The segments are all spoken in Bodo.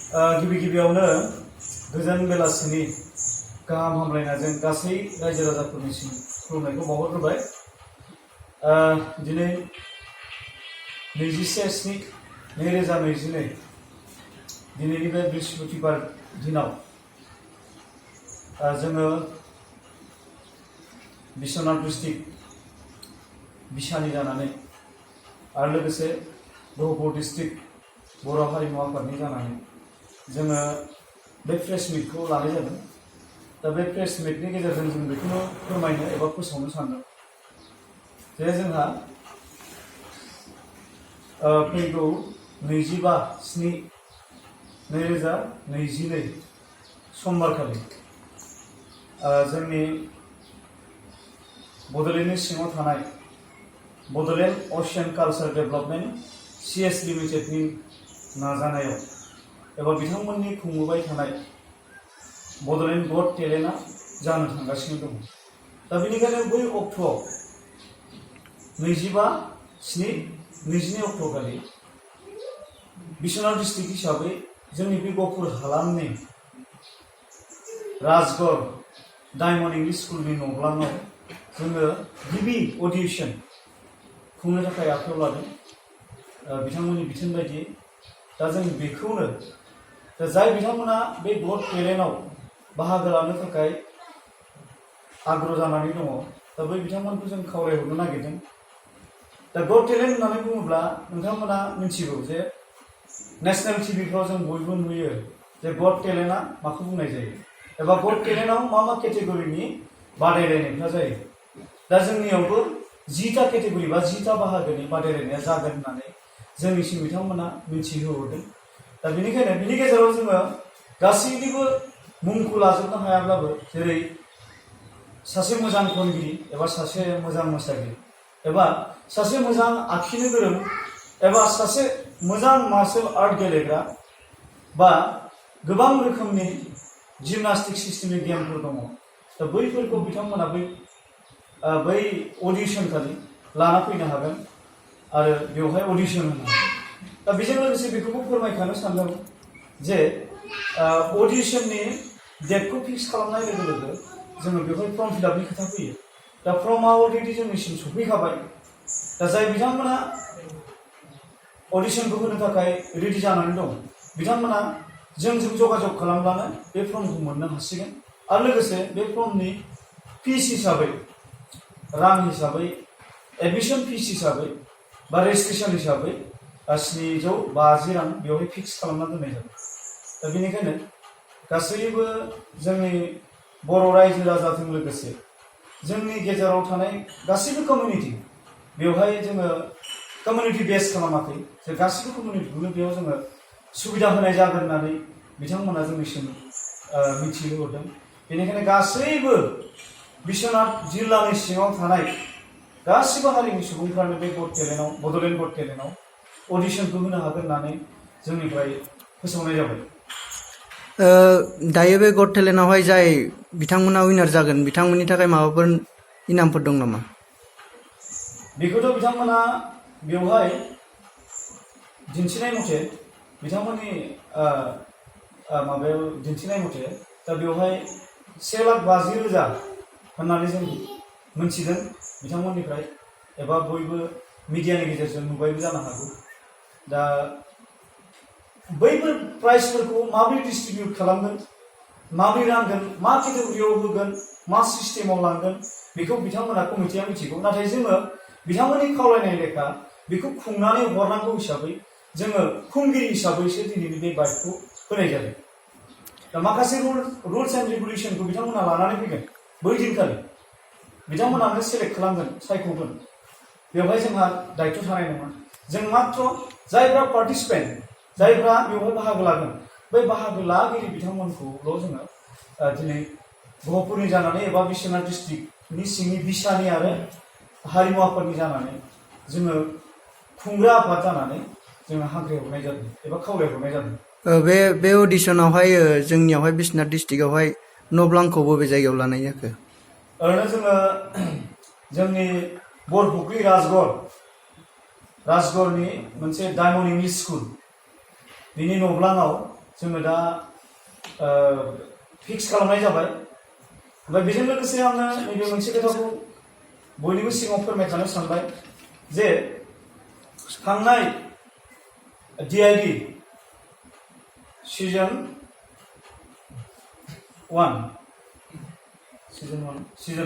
गिबि गिबियावनो गोजोन बेलासिनि गाहाम हामलायनायजों गासै रायजो राजाफोरनिसिम खुलुमनायखौ बावहरग्रोबाय। दिनै 21/7/2022 दिनैनि बे बृहस्पतिबार दिनाव जोङो बिश्वनाथ डिस्ट्रिक्ट बिसानि जानानै आरो लोगोसे गहपुर डिस्ट्रिक्ट बर' हारिमु आफादनि जानानै जोङो बे प्रेस मिटखौ लानाय जादों। दा बे प्रेस मिटनि गेजेरजों जों बेखौनो फोरमायनो एबा फोसावनो सानदों जे जोंहा फैगौ 25/7/2022 समबारखालि जोंनि बड'लेण्डनि सिङाव थानाय Bodoland ASEAN culture development CS लिमिटेडनि नाजानायाव एबा बिथांमोननि खुंबोबाय थानाय बड'लेण्ड गट टेलेन्टआ जानो थांगासिनो दं। दा बेनिखायनो बै अक्ट'आव 25/7/22 अक्ट'खालि बिश्वनाथ डिस्ट्रिक्ट हिसाबै जोंनि बे गहपुर हालामनि राजगड़ डायमन्ड इंलिश स्कुलनि न'ब्लाङाव जोङो गिबि अडिशन खुंनो थाखाय आखायाव लादों बिथांमोननि बिथोन बायदियै। दा जों बेखौनो जाय बिथांमोना बे गट टेलेन्टआव बाहागो लानो थाखाय आग्रह जानानै दङ, दा बै बिथांमोनखौ जों खावलायहरनो नागिरदों। दा गट टेलेन्ट होननानै बुङोब्ला नोंथांमोना मिथिगौ जे नेशनेल टिभिफ्राव जों बयबो नुयो जे गट टेलेन्टआ माखौ बुंनाय जायो एबा गट टेलेन्टआव मा मा केटेगरिनि बादायलायनायफ्रा जायो। दा जोंनियावबो 10टा केटेगरि बा 10टा बाहागोनि बादायलायनाया जागोन होननानै जोंनिसिम बिथांमोना मिथिहोहरदों। दा बेनिखायनो बिनि गेजेराव जोङो गासैनिबो मुंखौ लाजोबनो हायाब्लाबो, जेरै सासे मोजां खनगिरि एबा सासे मोजां मोसागिरि एबा सासे मोजां आखिनो गोरों एबा सासे मोजां मार्शेल आर्ट गेलेग्रा बा गोबां रोखोमनि जिमनास्टिक सिस्टेमनि गेमफोर दङ। दा बैफोरखौ बिथांमोना बै अडिशन खालि लाना फैनो हागोन आरो बेवहाय अडिशन होनो हागोन। दा बेजों लोगोसे बेखौबो फोरमायखानो सानदों जे अडिशननि डेटखौ फिक्स खालामनाय लोगो लोगो जोङो बेवहाय फर्म फिलआपनि खोथा फैयो। दा फर्मआ अलरेडि जोंनिसिम सफैखाबाय। दा जाय बिथांमोना अडिशनखौ होनो थाखाय रेडि जानानै दं, बिथांमोना जोंजों जगाजग खालामब्लानो बे फर्मखौ मोननो हासिगोन। आरो लोगोसे बे फर्मनि फिस हिसाबै, रां हिसाबै, एडमिसन फिस हिसाबै बा रेजिस्ट्रेसन हिसाबै 750 रां बेवहाय फिक्स खालामना दोननाय जाबाय। दा बेनिखायनो गासैबो जोंनि बर' रायजो राजाजों लोगोसे जोंनि गेजेराव थानाय गासैबो कमिउनिटि, बेवहाय जोङो कमिउनिटि बेस खालामाखै, जे गासैबो कमिउनिटिखौनो बेयाव जोङो सुबिदा होनाय जागोन होननानै बिथांमोना जोंनिसिम मिथिहोहरदों। बेनिखायनो गासैबो बिश्वनाथ जिल्लानि सिङाव थानाय गासिबो हारिनि सुबुंफ्रानो बे गट टेलेन्टआव, बड'लेण्ड गट टेलेन्टआव अडिशनखौ होनो हागोन होननानै जोंनिफ्राय फोसावनाय जाबाय। दायो बे गट टेलेन्टआवहाय जाय बिथांमोना उइनार जागोन, बिथांमोननि थाखाय माबाफोर इनामफोर दं नामा? बेखौथ' बिथांमोना बेवहाय दिन्थिनाय मथे, बिथांमोननि माबायाव दिन्थिनाय मथे, दा बेवहाय 1,50,000 होननानै जों मोनथिदों बिथांमोननिफ्राय, एबा बयबो मिडियानि गेजेरजों नुबायबो जानो हागौ। दा बैफोर प्राइजफोरखौ माबोरै डिस्ट्रिबिउट खालामगोन, माबोरै रानगोन, मा केटेगरियाव होगोन, मा सिस्टेमाव लांगोन, बेखौ बिथांमोना कमिटिया मिथिगौ। नाथाय जोङो बिथांमोननि खावलायनाय लेखा बेखौ खुंनानै हरनांगौ हिसाबै जोङो खुंगिरि हिसाबैसो दिनैनि बे बाइकखौ होनाय जादों। दा माखासे रुल्स एन्ड रेगुलेसनखौ बिथांमोना लानानै फैगोन। बै दिनखालि बिथांमोनानो सेलेक्ट खालामगोन, सायख'गोन। बेवहाय जोंहा दायित्व थानाय नङा। जों मात्र जायफ्रा पार्टिसिपेन्ट, जायफ्रा बेवहाय बाहागो लागोन, बै बाहागो लागिरि बिथांमोनखौल' जोङो दिनै गहपुरनि जानानै एबा बिश्वनाथ डिस्ट्रिक्टनि सिंनि बिसानि आरो हारिमु आफादनि जानानै जोङो खुंग्रा आफाद जानानै जोङो हांख्रायहरनाय जादों एबा खावलायहरनाय जादों। बे अडिशनावहाय जोंनियावहाय बिश्वनाथ डिस्ट्रिक्टआवहाय न'ब्लांखौ बबे जायगायाव लानाय जाखो? ओरैनो जोङो जोंनि बरफुख्रि राजगड़नि मोनसे डायमन्ड इंलिश स्कुल, बिनि न'ब्लाङाव जोङो दा फिक्स खालामनाय जाबाय ओमफ्राय बेजों लोगोसे आङो नैबे मोनसे खोथाखौ बयनिबो सिगाङाव फोरमायखानो सानबाय जे थांनाय DID सिजन 1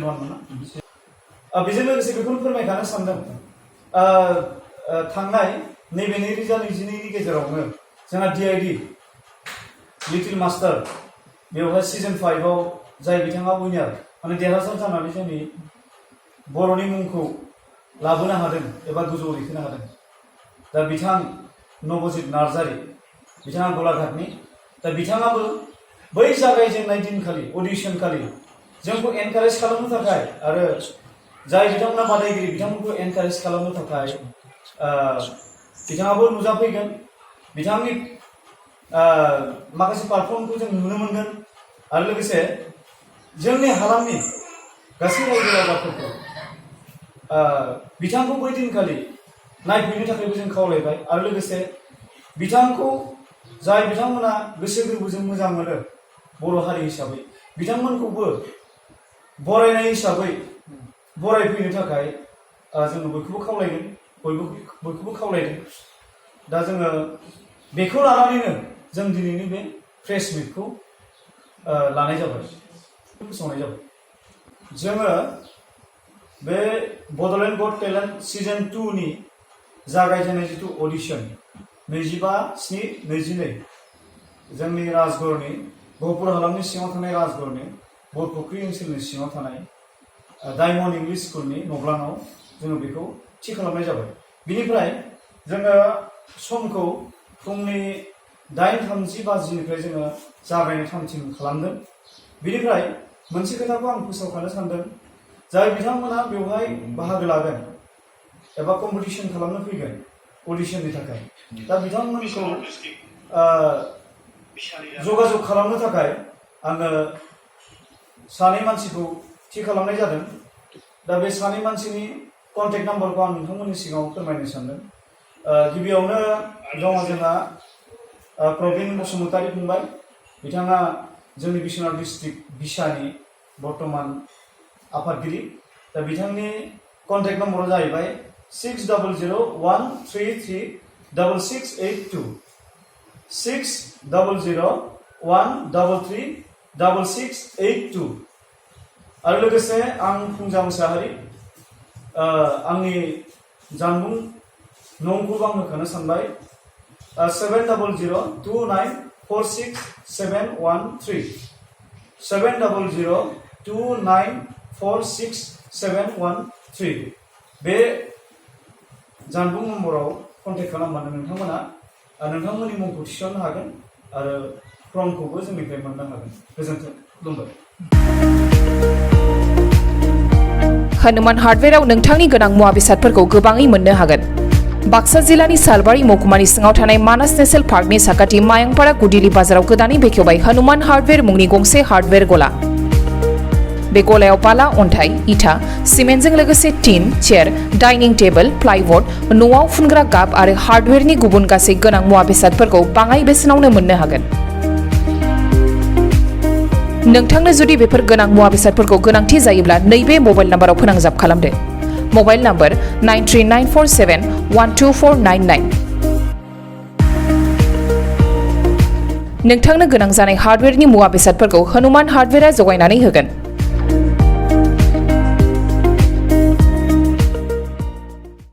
मोनना बेजों लोगोसे बेखौनो फोरमायखानो सानदों थांनाय नैबे 2022नि गेजेरावनो जोंहा DID लिटिल मास्टार बेवहाय सिजन 5आव जाय बिथाङा उइनार माने देरहासार जानानै जोंनि बर'नि मुंखौ लाबोनो हादों एबा गोजौआव दैखोनो हादों दा बिथां नबजित नार्जारि बिथाङा गलाघाटनि दा बिथाङाबो बै जागायजेननाय दिनखालि अडिशन खालि जोंखौ एनकारेज खालामनो थाखाय आरो जाय बिथांमोना बादायगिरि बिथांमोनखौ एनकारेज खालामनो थाखाय बिथाङाबो नुजाफैगोन बिथांनि माखासे पारफर्मखौ जों नुनो मोनगोन आरो लोगोसे जोंनि हालामनि गासै रायजो राजाफोरखौ बिथांखौ बै दिनखालि नायफैनो थाखायबो जों खावलायबाय आरो लोगोसे बिथांखौ जाय बिथांमोना गोसो गोरबोजों मोजां मोनो बर' हारि हिसाबै बिथांमोनखौबो बरायनाय हिसाबै बरायफैनो थाखाय जोङो बयखौबो खावलायगोन बयखौबो खावलायदों दा जोङो बेखौ लानानैनो जों दिनैनि बे प्रेस मिटखौ लानाय जाबाय फोसावनाय जाबाय जोङो बे बड'लेण्ड गट टेलेन्ट सिजन 2 नि जागायजेननाय जिथु अडिशन 25/7/22 जोंनि राजगड़नि गहपुर हालामनि सिङाव थानाय राजगड़नि बरफुख्रि ओनसोलनि सिङाव थानाय डायमन्ड इंलिश स्कुलनि नब्लाङाव जोङो बेखौ थि खालामनाय जाबाय बिनिफ्राय जोङो समखौ फुंनि 8:30 जोङो जागायनाय थाम-थिम खालामदों बिनिफ्राय मोनसे खोथाखौ आं फोसावखानो सानदों जाय बिथांमोना बेवहाय बाहागो लागोन एबा कम्पिटिशन खालामनो फैगोन अडिशननि थाखाय दा बिथांमोनखौ जगाजग खालामनो थाखाय आङो सानै मानसिखौ थि खालामनाय जादों दा बे सानै मानसिनि कन्टेक्ट नाम्बारखौ आं नोंथांमोननि सिगाङाव फोरमायनो सानदों गिबियावनो दङ जोंहा प्रबिन बसुमतारी फंबाय बिथाङा जोंनि बिश्वनाथ डिस्ट्रिक्ट बिसानि बर्तमान आफादगिरि दा बिथांनि कन्टेक्ट नम्बरा जाहैबाय 6001336682 6001336682 आरो लोगोसे आं फुंजा मुसाहारि आंनि जानबुं नंखौबो आं होखानो सानबाय 70029467713 70029467713 बे जानबुं नम्बराव कन्टेक्ट खालामबानो नोंथांमोना नोंथांमोननि मुंखौ थिसननो हागोन आरो फर्मखौबो जोंनिफ्राय मोननो हागोन गोजोन्थों खुलुमबाय हनुमान हार्डवेराव नोंथांनि गोनां मुवा बेसादफोरखौ गोबाङै मोननो हागोन बाक्सा जिल्लानि सालबारि महकुमानि सिङाव थानाय मानास नेशनेल पार्कनि साखाथि मायंपारा गुदिली बाजाराव गोदानै बेखेवबाय हनुमान हार्डवेर मुंनि गंसे हार्डवेर गला बे गलायाव बाला अन्थाइ इटा सिमेन्टजों लोगोसे टिन चेयार डाइनिं टेबोल प्लाइबोर्ड न'आव फुनग्रा गाब आरो हार्डवेरनि गुबुन गासै गोनां मुवा बेसादफोरखौ बाङाइ बेसेनावनो मोननो हागोन नोंथांनो जुदि बेफोर गोनां मुवा बेसादफोरखौ गोनांथि जायोब्ला नैबे मबाइल नाम्बाराव फोनांजाब खालामदो मबाइल नाम्बार 9394712499 नोंथांनो गोनां जानाय हार्डवेरनि मुवा बेसादफोरखौ हनुमान हार्डवेरा जगायनानै होगोन